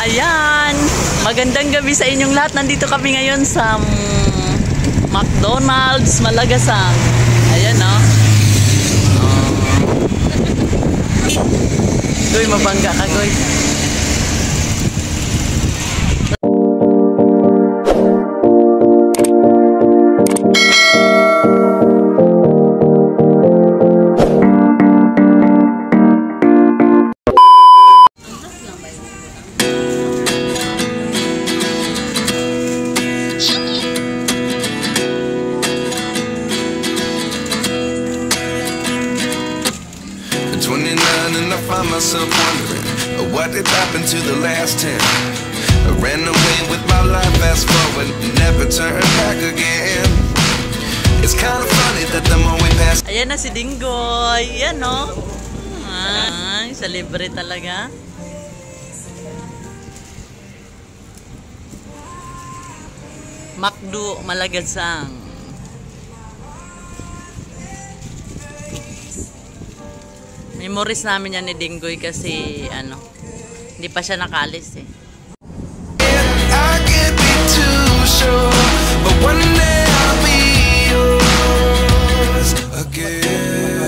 Ayan, magandang gabi sa inyong lahat. Nandito kami ngayon sa McDonald's Malagasang. Ayan o. Goy, mabangga ka, Goy. And I find myself wondering what did happen to the last 10. I ran away with my life, fast forward, never turn back again. It's kind of funny that the more we pass. Ayan na si Dinggoy. Ayan no. Ay, sa libre talaga. McDo Malagasang. Memories namin yan ni Dinggoy kasi ano, hindi pa siya nakalis eh. I can't be too sure, but one day I'll be yours again.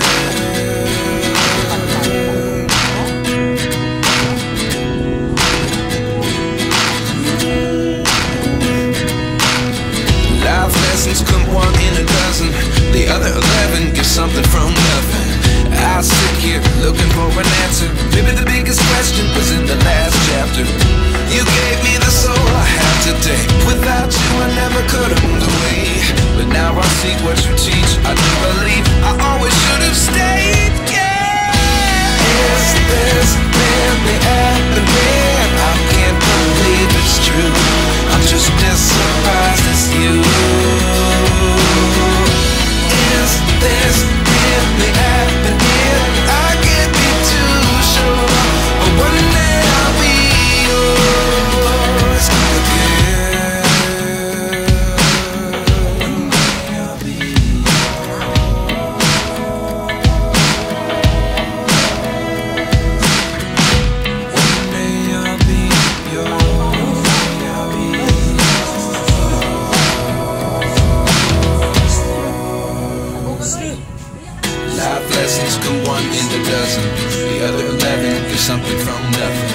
Life lessons come one in a dozen, the other 11 give something from nothing. I sit here looking for an answer. Maybe the biggest question was in the last chapter. You gave me the soul I have today. Without you I never could have moved away. But now I see what you teach. I do believe I always should have stayed. Yeah. Is this really happening? I can't believe it's true. I'm just as surprised as you. Is this really happening? I can't be too sure, but one day I'll be yours again. One day I'll be yours. One day I'll be yours. I'll be Life lessons come one in a dozen, the other 11 give something from nothing.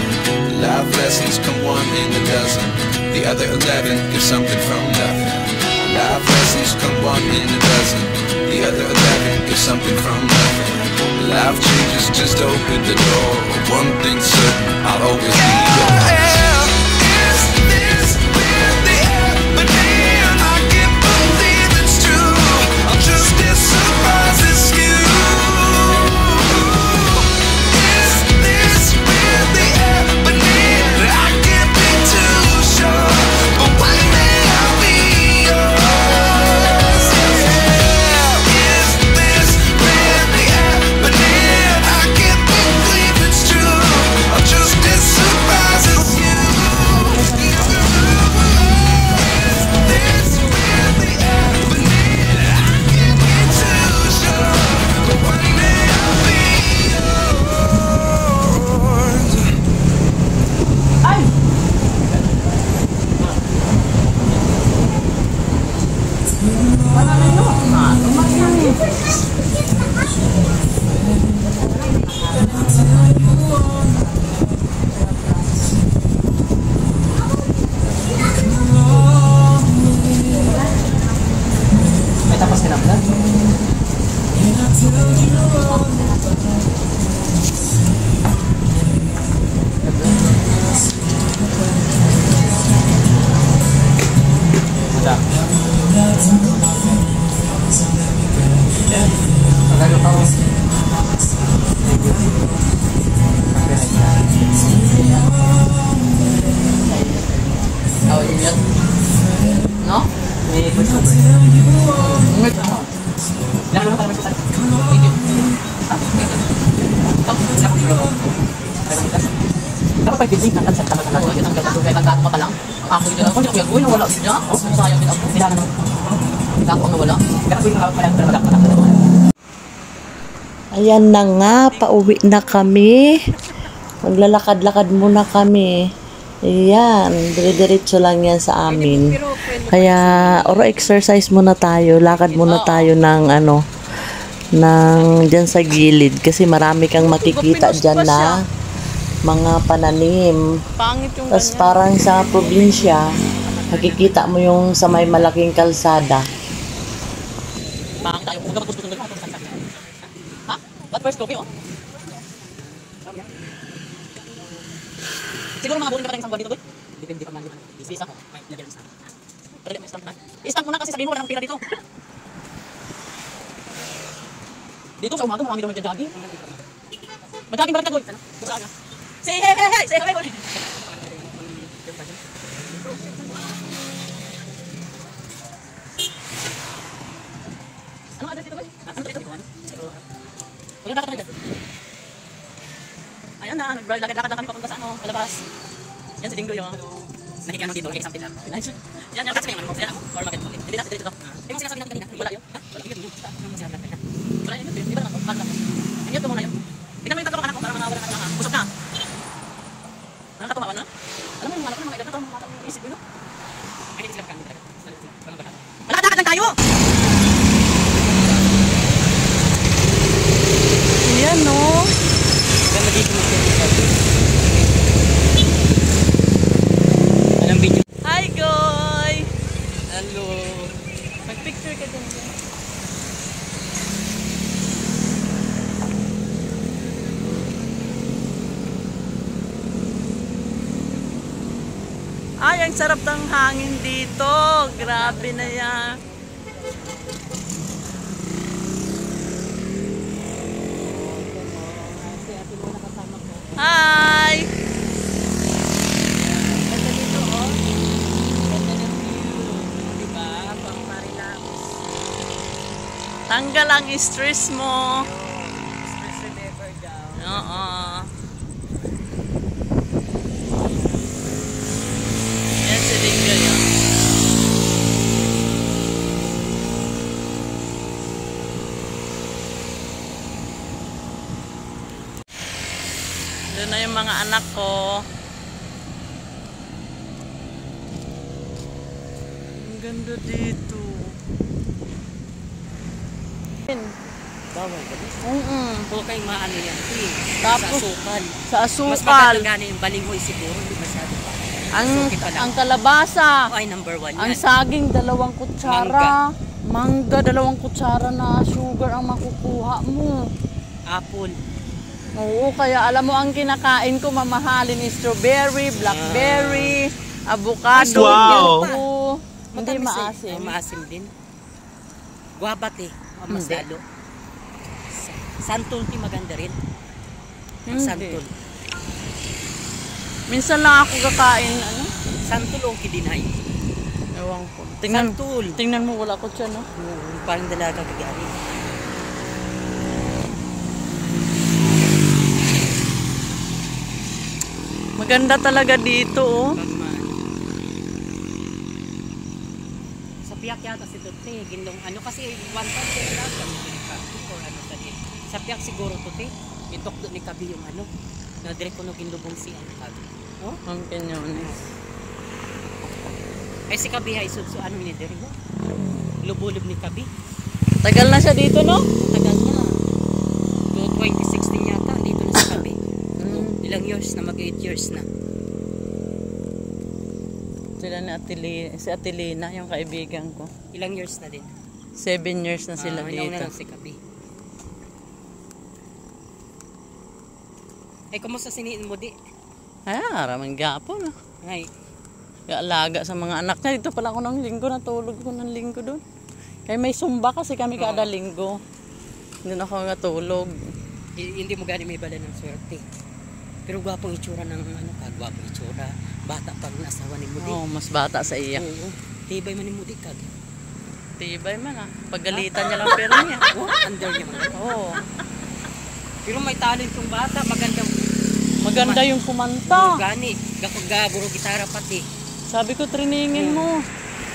Life lessons come one in a dozen, the other 11 give something from nothing. Life lessons come one in a dozen, the other 11 give something from nothing. Life changes just open the door. One thing's certain, I'll always be yours. Is this really happening? I can't believe it's true. I'm just as surprised as you. Dapat pag-busy na kansa talaga na yun ang gagawin kay pagkat pa lang. Ako yun ako niya kuya nawala niya. Oh, sayang din ako. Sila na ako ang nawala. Kasi yung pala Ayan na nga, pauwi na kami. Maglalakad-lakad muna kami. Ayan, dire-diretso lang yan sa amin. Kaya, oro exercise muna tayo. Lakad muna tayo ng dyan sa gilid. Kasi marami kang makikita dyan na mga pananim. Tapos parang sa probinsya, makikita mo yung sa may malaking kalsada. Pangit tayo. Huwag ka magpuspunod ng ha? What first copy, oh? Siguro mga buling na isang buwan dito, boy? Depende pa man dito. Isa ko. May lagyan sa pero may stamp na. I-stamp muna kasi sabihin mo wala nang pira dito. Dito sa umaga, marami daw nagja-jogging. Mag-jogging ba rin ka, boy? Say hey, hey, hey! Say hey, boy! Anong address dito, boy? Ano dito? Maganda ka dito. Ayan na, lakad-lakad na kami papunta sa palabas. Yan si Dingo yung nahikian mo dito, kaya something lang. Yan, kasi may yan, or market mall. Hindi natin dito. Yung sinasabi natin kanina, wala yun. Ha? Wala yun. Wala yun, di ba naman? Paano lang? Ang yun, muna yun. Tingnan mo yung tatlo ng anak ko, para mawala ka lang. Busog ka. Nakakatumawa na? Alam mo yung anak ko, mga edad na ito, mga tatlo isip ko, no? Ay, hindi sila kami talaga. Malakad-lakad lang tayo! Ayan, no? Ganda dito mo siya. Anong video? Hi, Goy! Hello. Mag-picture ka dyan. Ay, ang sarap ng hangin dito. Grabe na yan. Hi! Ganda dito, oh. Ganda ng view. Diba? Pang Marilax. Tanggal ang stress mo. Stress reliever daw. Oo. Yan si Dingo yun. Doon na yung mga anak ko. Ang ganda dito. Bawal ka dito. Mm-mm. Huwag kayong maano yan. Tapos, sa asukal. Sa Mas asukal. maganda yung balingoy siguro. Hindi masyado pa. Ang, Suki pa lang. ang kalabasa. Ay, number 1 yan. Ang saging, 2 kutsara. Mangga, 2 kutsara na sugar ang makukuha mo. Apple. Oo, kaya alam mo ang kinakain ko mamahalin is strawberry, blackberry, avocado. Wow. Mango. Hindi Matamis maasim. Eh. Maasim din. Guabat eh. Mas Hindi. lalo. Santol ti maganda rin. Ang Hindi. santol. Minsan lang ako kakain, Santol o kidinay. Ewan ko. Tingnan, Santol. tingnan mo, wala ko siya, no? Parang dalaga kagari. Maganda talaga dito, oh. Pagman. Sa piyak yata si Tuti. Ginlong ano kasi one time ko lang kami pinagkakit or ano sa din. Sa piyak siguro Tuti. Itok doon ni Kabi yung ano. Na direct ko no ginlubong si ang Kabi. Oh? Ang kanyones. Ay si Kabi ay sudso ano ni Derek mo? Lubulub ni Kabi. Tagal na siya dito, no? Tagal na. 2016 yata dito na si Kabi. Ilang years na, mag 8 years na. Sila ni si Atilina, yung kaibigan ko. Ilang years na din. 7 years na sila Inauna dito. lang si Kabi. Ay, kumusta siniin mo di? Ay, maraming gapo, no? Ay, Alaga sa mga anak niya. Dito pala ako ng linggo, natulog ko ng linggo doon. Kaya may sumba kasi kami kada linggo. Doon ako natulog. hindi mo gani may bala ng swerte. Pero gwapong itsura ng ano ka, gwapong itsura. Bata pang asawa ni Mudi. Oo, mas bata sa iya. Oo. Tibay man ni Mudi kag. Tibay man, ah. Paggalitan niya lang pero niya. Oh, under niya man. Oo. Pero may talent yung bata, magandang Maganda yung kumanta. gani. Gapag-gaburo gitara pati. Sabi ko, triningin mo.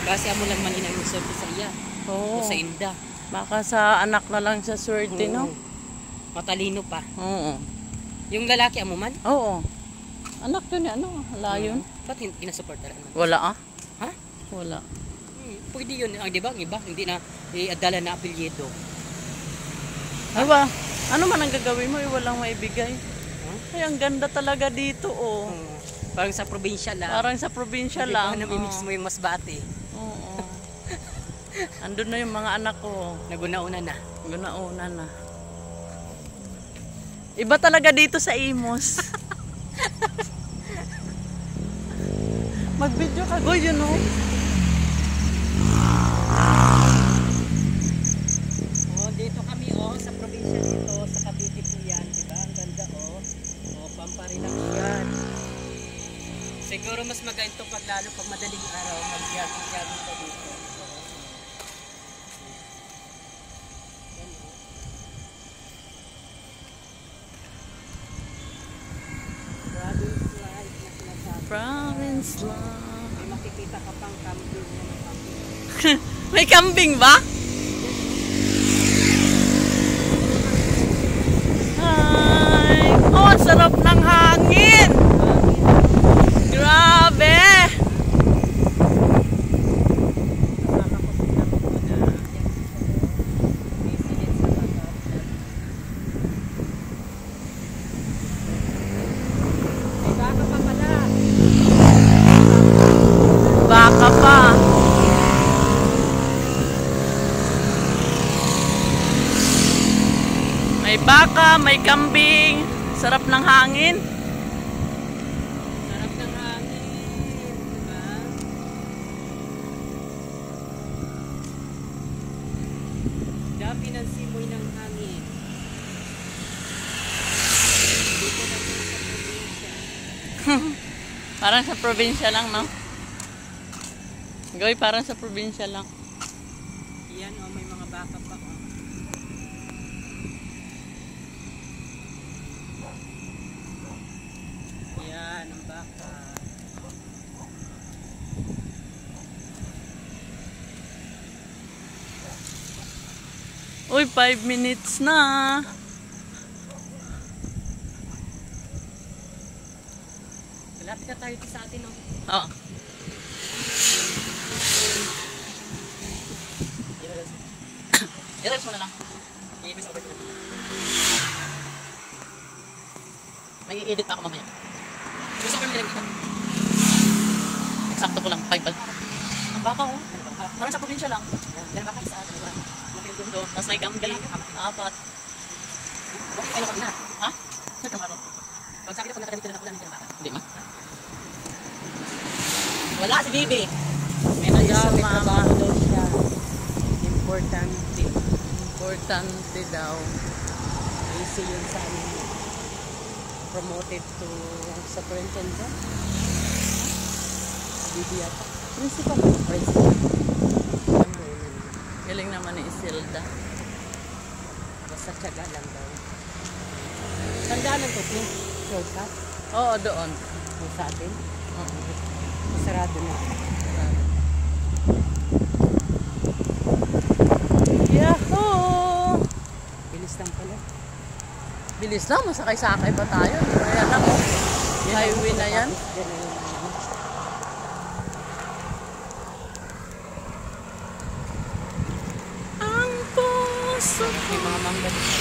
Kasi amo lang man inang swerte sa iya. O Oo. sa inda. Baka sa anak na lang siya swerte, no? Matalino pa. Oo. Yung lalaki amuman? Oo. Anak yun eh, ano? Layon. Ba't ginasupport naman? Wala ah. Ha? Wala. Pwede yun. Di ba? Ang iba, hindi na iadala na apelyido. Ay ba? Ano man ang gagawin mo? Walang maibigay. Ay, ang ganda talaga dito oh. Parang sa probinsya lang. Parang sa probinsya Hindi lang. pa namimix mo yung Masbate. Oo. Andun na yung mga anak ko. Naguna-una na. Guna-una na. Iba talaga dito sa Imos. Mag-video ka, go, you know. Dito kami sa probinsya dito, sa Cavite po yan, di ba? Ang ganda Pamparilax yan. Siguro mas magainto pag lalo pag madaling araw, mag-jogging ka dito. Province life na sinasabi. Province lang. May makikita ka pang kambing na ng kambing. May kambing ba? Ay, oh, sarap ng hangin. Grabe. Baka pa. May baka, may kambing. Sarap ng hangin. Sarap ng hangin, diba? Dami ng simoy ng hangin. Dito na po sa probinsya. Parang sa probinsya lang, no? Goy, parang sa probinsya lang. Yan may mga baka pa Yan ang baka. Uy, 5 minutes na. Malapit na tayo sa atin, no? Oo. I-reels mo na lang. I-edit over to. May i-edit pa ako mamaya. Gusto ko lang dito. Eksakto ko lang, 5 bal. Ang baka parang sa probinsya lang. Yan baka isa. Tapos may kambing. 4. Okay, kayo na. Ha? Saan ka pag sabi na pag nakadamit na ako lang ng baka. Hindi ma. Wala si Bibi. May nagtrabaho daw siya. Importante. Importante daw. Easy yun sa amin. Promoted to superintendent. Bibi yata. Principal. Galing naman ni Isilda. Basta tiyaga lang daw. Tandaan ng tupi. Shortcut. Oo, doon. Yung sa atin. Oo. Sarado na. Yahoo! Bilis lang pala. Bilis lang, masakay-sakay pa tayo. Kaya lang, highway na yan. Yan na yung Ang puso. may mga mangga dito.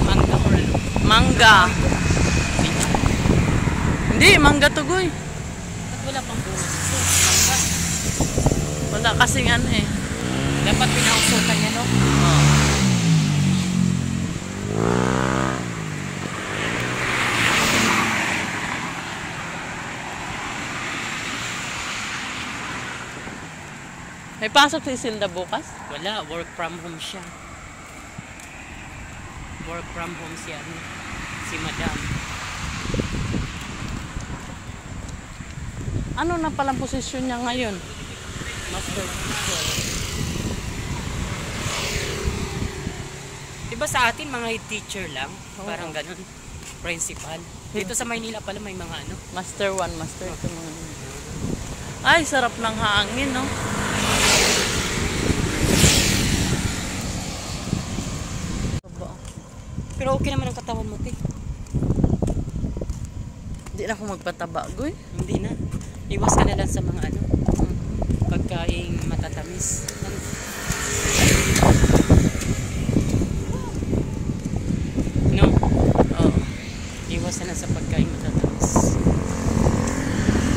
Mangga or ano? Mangga. Hindi, mangga tugoy. Ba't wala pang bunga? Mangga. Wala kasing ano eh. Dapat pinausukan niya, no? Oo. May pasok si Isilda bukas? Wala, work from home siya. Work from home siya. Si Madam. Ano na palang posisyon niya ngayon? Master teacher. Diba sa atin mga head teacher lang? Oo. Parang ganun. Principal. Dito sa Maynila pala may mga ano. Master 1, Master 2. Ay, sarap ng hangin, no? Pero okay naman ang katawan mo, te. Hindi na ako magpataba, goy. Hindi na. Iwas ka na lang sa mga ano, pagkaing matatamis. No? Oh. Iwas na lang sa pagkaing matatamis.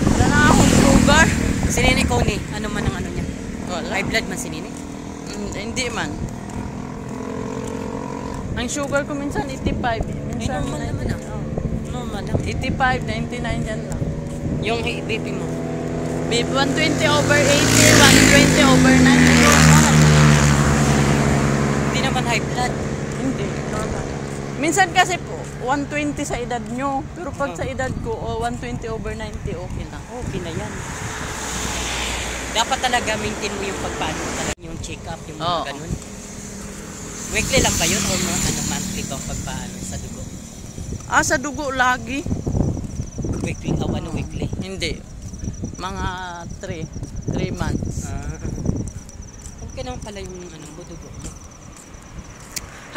Wala na akong sugar. Si Nene Connie, ano man ang ano niya? Wala. High blood man si Nene? Hindi man. Ang sugar ko minsan 85. Minsan normal naman ah. Oh. Normal lang. 85, 99 yan lang. Yung BP mo? 120/80, 120/90. Hindi naman high blood. Hindi. Normal. Minsan kasi po, 120 sa edad nyo. Pero pag sa edad ko, 120/90, okay lang. Okay na yan. Dapat talaga maintain mo yung pagpaano talaga, yung check-up, yung mga Oo. ganun. Weekly lang ba yun o ano, monthly bang pagpaano sa dugo? Sa dugo lagi. Weekly, ano weekly? Hindi. Mga 3 months. Okay naman pala yung ano mo, dugo mo.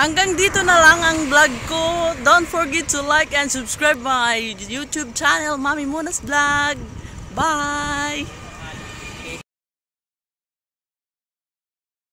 Hanggang dito na lang ang vlog ko. Don't forget to like and subscribe my YouTube channel, Mami Munas Vlog. Bye!